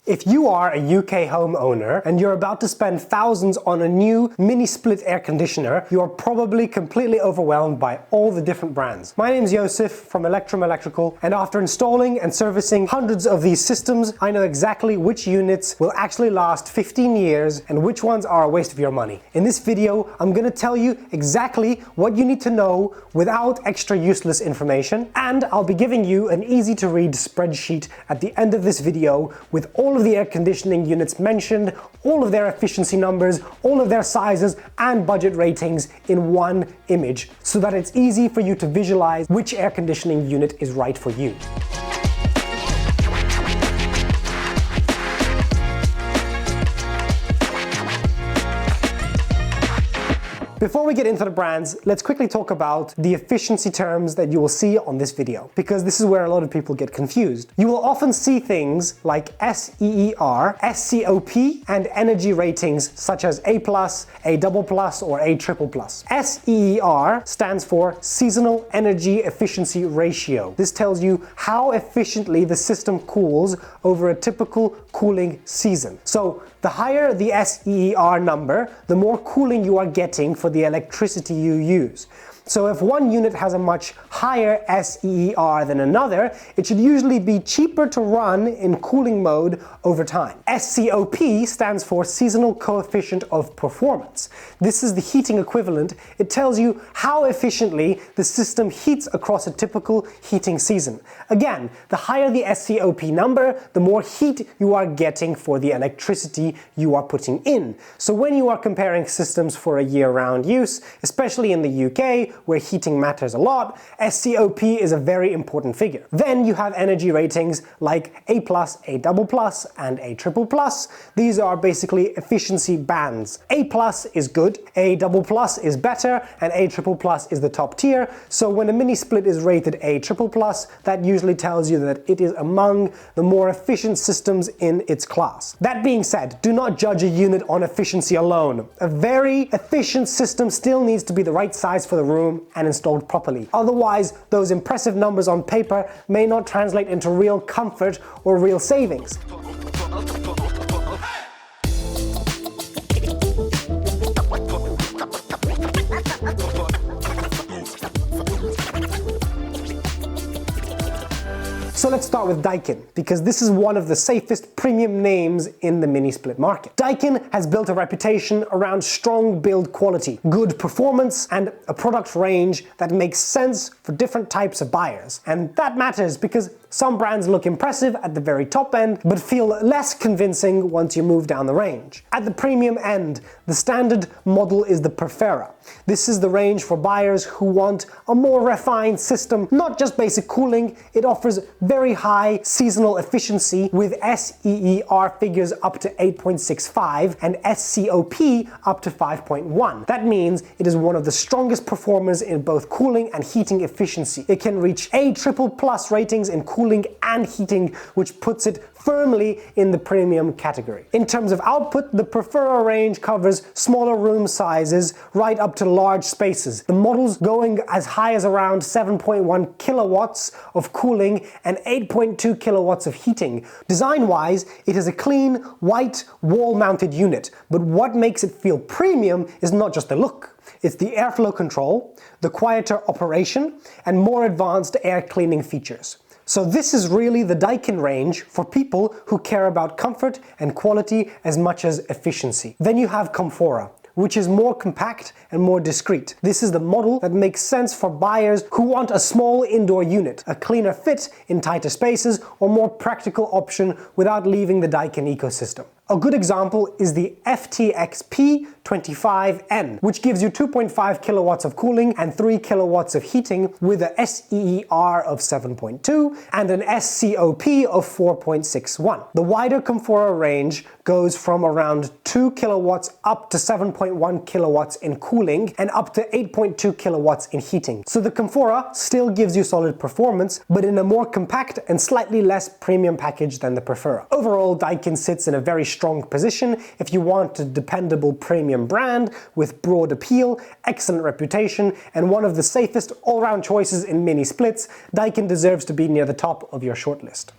If you are a UK homeowner and you're about to spend thousands on a new mini split air conditioner, you're probably completely overwhelmed by all the different brands. My name's Joseph from Electrum Electrical, and after installing and servicing hundreds of these systems, I know exactly which units will actually last 15 years and which ones are a waste of your money. In this video, I'm going to tell you exactly what you need to know without extra useless information, and I'll be giving you an easy to read spreadsheet at the end of this video with all of the air conditioning units mentioned, all of their efficiency numbers, all of their sizes and budget ratings in one image, so that it's easy for you to visualize which air conditioning unit is right for you. Before we get into the brands, let's quickly talk about the efficiency terms that you will see on this video, because this is where a lot of people get confused. You will often see things like SEER, SCOP, and energy ratings such as A+, A++, or A++. SEER stands for Seasonal Energy Efficiency Ratio. This tells you how efficiently the system cools over a typical cooling season. So the higher the SEER number, the more cooling you are getting for the electricity you use. So if one unit has a much higher SEER than another, it should usually be cheaper to run in cooling mode over time. SCOP stands for Seasonal Coefficient of Performance. This is the heating equivalent. It tells you how efficiently the system heats across a typical heating season. Again, the higher the SCOP number, the more heat you are getting for the electricity you are putting in. So when you are comparing systems for a year-round use, especially in the UK, where heating matters a lot, SCOP is a very important figure. Then you have energy ratings like A+, A++, and A++. These are basically efficiency bands. A+ is good, A++ is better, and A++ is the top tier. So when a mini split is rated A++, that usually tells you that it is among the more efficient systems in its class. That being said, do not judge a unit on efficiency alone. A very efficient system still needs to be the right size for the room and installed properly. Otherwise, those impressive numbers on paper may not translate into real comfort or real savings. So let's start with Daikin, because this is one of the safest premium names in the mini split market. Daikin has built a reputation around strong build quality, good performance, and a product range that makes sense for different types of buyers. And that matters because some brands look impressive at the very top end, but feel less convincing once you move down the range. At the premium end, the standard model is the Prefera. This is the range for buyers who want a more refined system, not just basic cooling. It offers very high seasonal efficiency with SEER figures up to 8.65 and SCOP up to 5.1. That means it is one of the strongest performers in both cooling and heating efficiency. It can reach A++ ratings in cooling and heating, which puts it firmly in the premium category. In terms of output, the Prefera range covers smaller room sizes right up to large spaces. The models going as high as around 7.1 kilowatts of cooling and 8.2 kilowatts of heating. Design-wise, it is a clean, white, wall-mounted unit, but what makes it feel premium is not just the look. It's the airflow control, the quieter operation, and more advanced air cleaning features. So this is really the Daikin range for people who care about comfort and quality as much as efficiency. Then you have Comfora, which is more compact and more discreet. This is the model that makes sense for buyers who want a small indoor unit, a cleaner fit in tighter spaces, or more practical option without leaving the Daikin ecosystem. A good example is the FTXP25N, which gives you 2.5 kilowatts of cooling and 3 kilowatts of heating with a SEER of 7.2 and an SCOP of 4.61. The wider Comfora range goes from around 2 kilowatts up to 7.1 kilowatts in cooling and up to 8.2 kilowatts in heating. So the Comfora still gives you solid performance, but in a more compact and slightly less premium package than the Prefera. Overall, Daikin sits in a very strong position if you want a dependable premium brand with broad appeal, excellent reputation, and one of the safest all-round choices in mini splits. Daikin deserves to be near the top of your shortlist.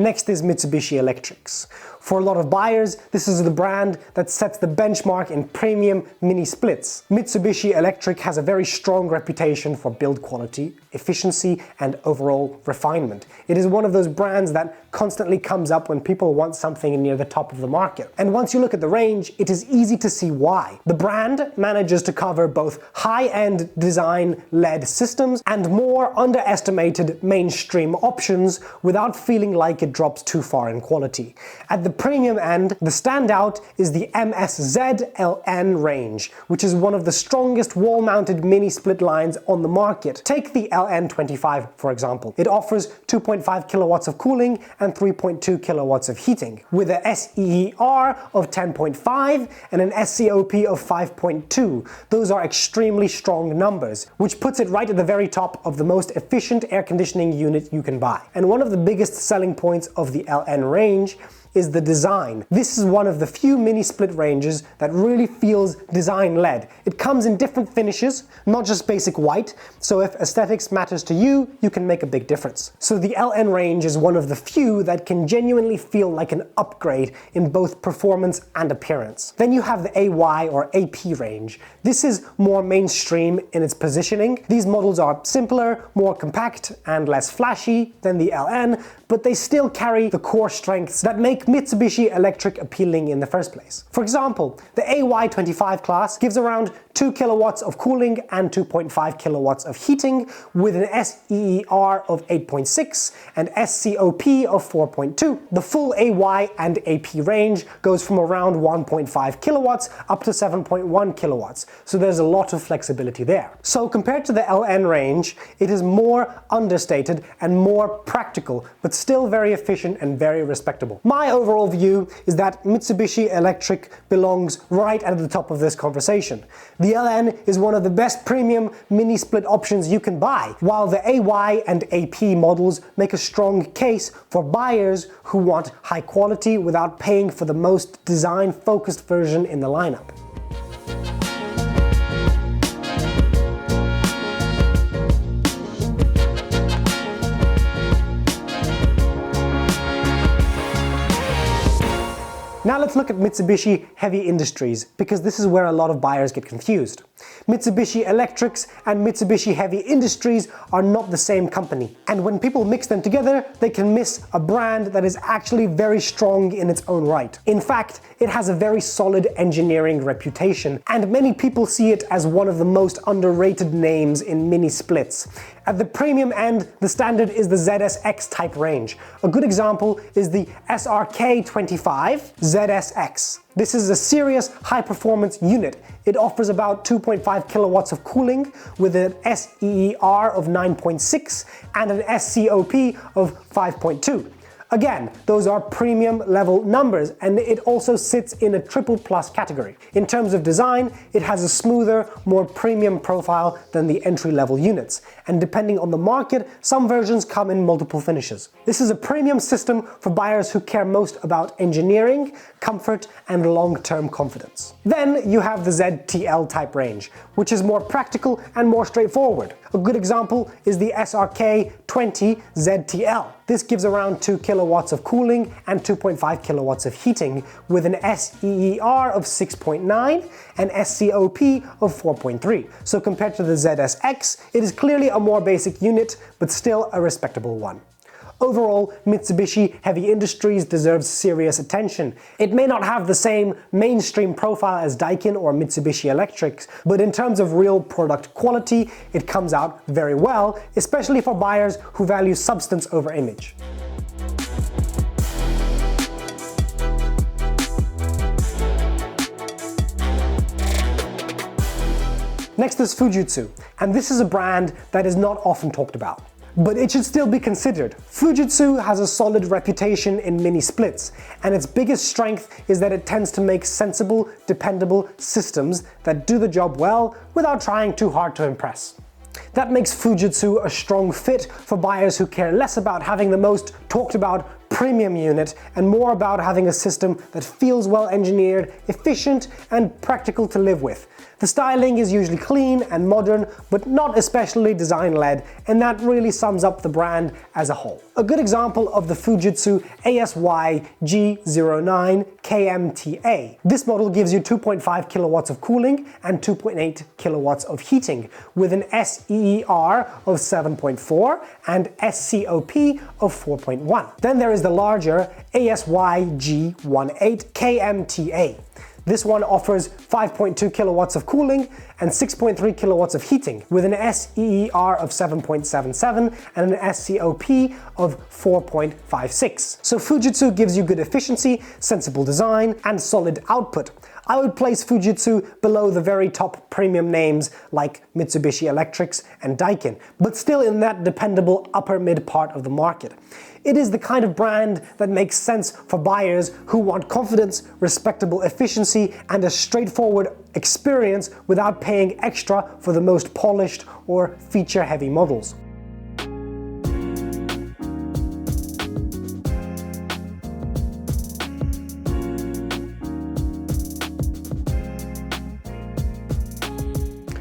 Next is Mitsubishi Electrics. For a lot of buyers, this is the brand that sets the benchmark in premium mini splits. Mitsubishi Electric has a very strong reputation for build quality, efficiency, and overall refinement. It is one of those brands that constantly comes up when people want something near the top of the market. And once you look at the range, it is easy to see why. The brand manages to cover both high-end design-led systems and more underestimated mainstream options without feeling like it drops too far in quality. At the premium end, the standout is the MSZ-LN range, which is one of the strongest wall-mounted mini-split lines on the market. Take the LN25 for example. It offers 2.5 kilowatts of cooling and 3.2 kilowatts of heating, with a SEER of 10.5 and an SCOP of 5.2. Those are extremely strong numbers, which puts it right at the very top of the most efficient air conditioning unit you can buy. And one of the biggest selling points of the LN range is the design. This is one of the few mini split ranges that really feels design-led. It comes in different finishes, not just basic white, so if aesthetics matters to you, you can make a big difference. So the LN range is one of the few that can genuinely feel like an upgrade in both performance and appearance. Then you have the AY or AP range. This is more mainstream in its positioning. These models are simpler, more compact, and less flashy than the LN, but they still carry the core strengths that make Mitsubishi Electric appealing in the first place. For example, the AY25 class gives around 2 kilowatts of cooling and 2.5 kilowatts of heating, with an SEER of 8.6 and SCOP of 4.2. The full AY and AP range goes from around 1.5 kilowatts up to 7.1 kilowatts, so there's a lot of flexibility there. So compared to the LN range, it is more understated and more practical, but still very efficient and very respectable. My overall view is that Mitsubishi Electric belongs right at the top of this conversation. The LN is one of the best premium mini split options you can buy, while the AY and AP models make a strong case for buyers who want high quality without paying for the most design-focused version in the lineup. Now let's look at Mitsubishi Heavy Industries, because this is where a lot of buyers get confused. Mitsubishi Electrics and Mitsubishi Heavy Industries are not the same company, and when people mix them together, they can miss a brand that is actually very strong in its own right. In fact, it has a very solid engineering reputation, and many people see it as one of the most underrated names in mini splits. At the premium end, the standard is the ZSX type range. A good example is the SRK25 ZSX. This is a serious high-performance unit. It offers about 2.5 kilowatts of cooling with an SEER of 9.6 and an SCOP of 5.2. Again, those are premium level numbers, and it also sits in a triple plus category. In terms of design, it has a smoother, more premium profile than the entry-level units, and depending on the market, some versions come in multiple finishes. This is a premium system for buyers who care most about engineering, comfort, and long-term confidence. Then you have the ZTL type range, which is more practical and more straightforward. A good example is the SRK20 ZTL. This gives around 2 kilowatts of cooling and 2.5 kilowatts of heating, with an SEER of 6.9 and SCOP of 4.3. So compared to the ZSX, it is clearly a more basic unit, but still a respectable one. Overall, Mitsubishi Heavy Industries deserves serious attention. It may not have the same mainstream profile as Daikin or Mitsubishi Electric, but in terms of real product quality, it comes out very well, especially for buyers who value substance over image. Next is Fujitsu, and this is a brand that is not often talked about, but it should still be considered. Fujitsu has a solid reputation in mini splits, and its biggest strength is that it tends to make sensible, dependable systems that do the job well without trying too hard to impress. That makes Fujitsu a strong fit for buyers who care less about having the most talked about premium unit and more about having a system that feels well engineered, efficient, and practical to live with. The styling is usually clean and modern, but not especially design-led, and that really sums up the brand as a whole. A good example of the Fujitsu ASY G09 KMTA. This model gives you 2.5 kilowatts of cooling and 2.8 kilowatts of heating, with an SEER of 7.4 and SCOP of 4.1. Then there is the larger ASY G18 KMTA. This one offers 5.2 kilowatts of cooling and 6.3 kilowatts of heating, with an SEER of 7.77 and an SCOP of 4.56. So Fujitsu gives you good efficiency, sensible design, and solid output. I would place Fujitsu below the very top premium names like Mitsubishi Electric and Daikin, but still in that dependable upper mid part of the market. It is the kind of brand that makes sense for buyers who want confidence, respectable efficiency, and a straightforward experience without paying extra for the most polished or feature-heavy models.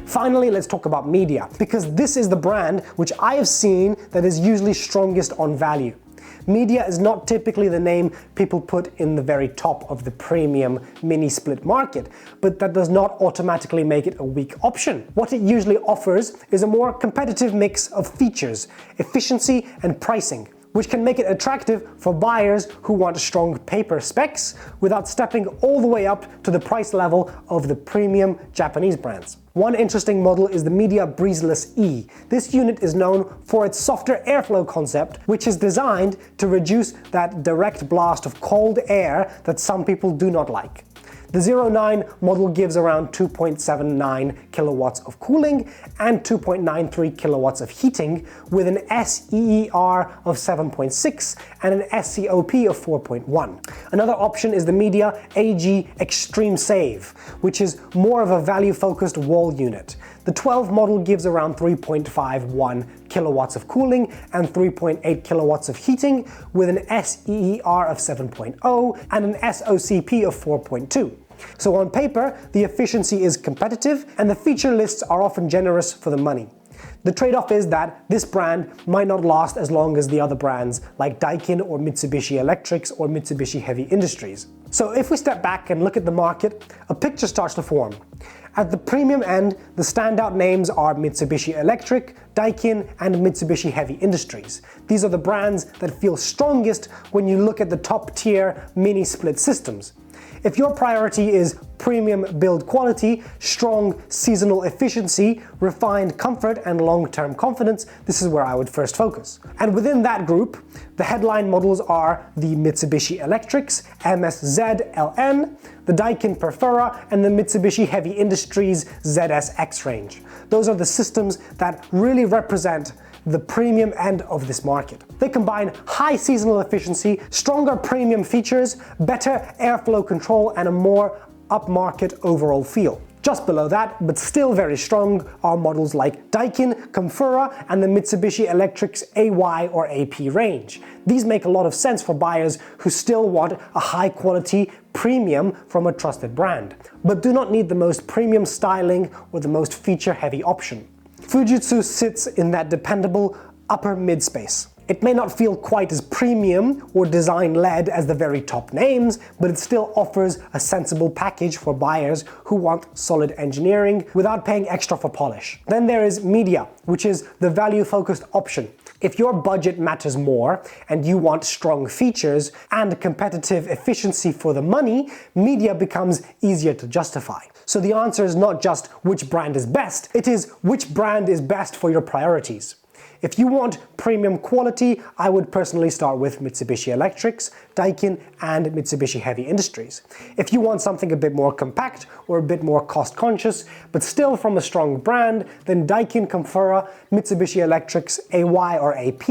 Finally, let's talk about Midea, because this is the brand which I have seen that is usually strongest on value. Midea is not typically the name people put in the very top of the premium mini-split market, but that does not automatically make it a weak option. What it usually offers is a more competitive mix of features, efficiency, and pricing, which can make it attractive for buyers who want strong paper specs without stepping all the way up to the price level of the premium Japanese brands. One interesting model is the Midea Breezeless E. This unit is known for its softer airflow concept, which is designed to reduce that direct blast of cold air that some people do not like. The 09 model gives around 2.79 kilowatts of cooling and 2.93 kilowatts of heating, with an SEER of 7.6 and an SCOP of 4.1. Another option is the Midea AG Extreme Save, which is more of a value-focused wall unit. The 12 model gives around 3.51 kilowatts of cooling and 3.8 kilowatts of heating, with an SEER of 7.0 and an SOCP of 4.2. So on paper, the efficiency is competitive and the feature lists are often generous for the money. The trade-off is that this brand might not last as long as the other brands like Daikin or Mitsubishi Electric or Mitsubishi Heavy Industries. So if we step back and look at the market, a picture starts to form. At the premium end, the standout names are Mitsubishi Electric, Daikin, and Mitsubishi Heavy Industries. These are the brands that feel strongest when you look at the top-tier mini-split systems. If your priority is premium build quality, strong seasonal efficiency, refined comfort, and long-term confidence, this is where I would first focus. And within that group, the headline models are the Mitsubishi Electrics MSZ-LN, the Daikin Perfura, and the Mitsubishi Heavy Industries ZSX range. Those are the systems that really represent the premium end of this market. They combine high seasonal efficiency, stronger premium features, better airflow control, and a more upmarket overall feel. Just below that, but still very strong, are models like Daikin, Perfura, and the Mitsubishi Electric's AY or AP range. These make a lot of sense for buyers who still want a high quality premium from a trusted brand, but do not need the most premium styling or the most feature heavy option. Fujitsu sits in that dependable upper mid space. It may not feel quite as premium or design-led as the very top names, but it still offers a sensible package for buyers who want solid engineering without paying extra for polish. Then there is Midea, which is the value-focused option. If your budget matters more and you want strong features and competitive efficiency for the money, Midea becomes easier to justify. So the answer is not just which brand is best, it is which brand is best for your priorities. If you want premium quality, I would personally start with Mitsubishi Electric, Daikin, and Mitsubishi Heavy Industries. If you want something a bit more compact or a bit more cost-conscious, but still from a strong brand, then Daikin, Perfura, Mitsubishi Electric's AY or AP,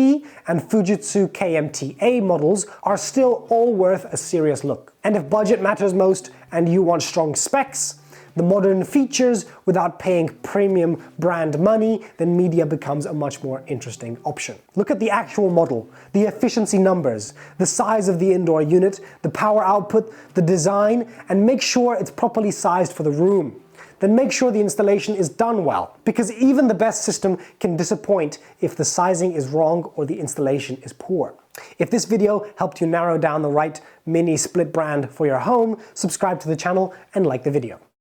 and Fujitsu KMTA models are still all worth a serious look. And if budget matters most and you want strong specs, the modern features without paying premium brand money, then Midea becomes a much more interesting option. Look at the actual model, the efficiency numbers, the size of the indoor unit, the power output, the design, and make sure it's properly sized for the room. then make sure the installation is done well, because even the best system can disappoint if the sizing is wrong or the installation is poor. If this video helped you narrow down the right mini split brand for your home, subscribe to the channel and like the video.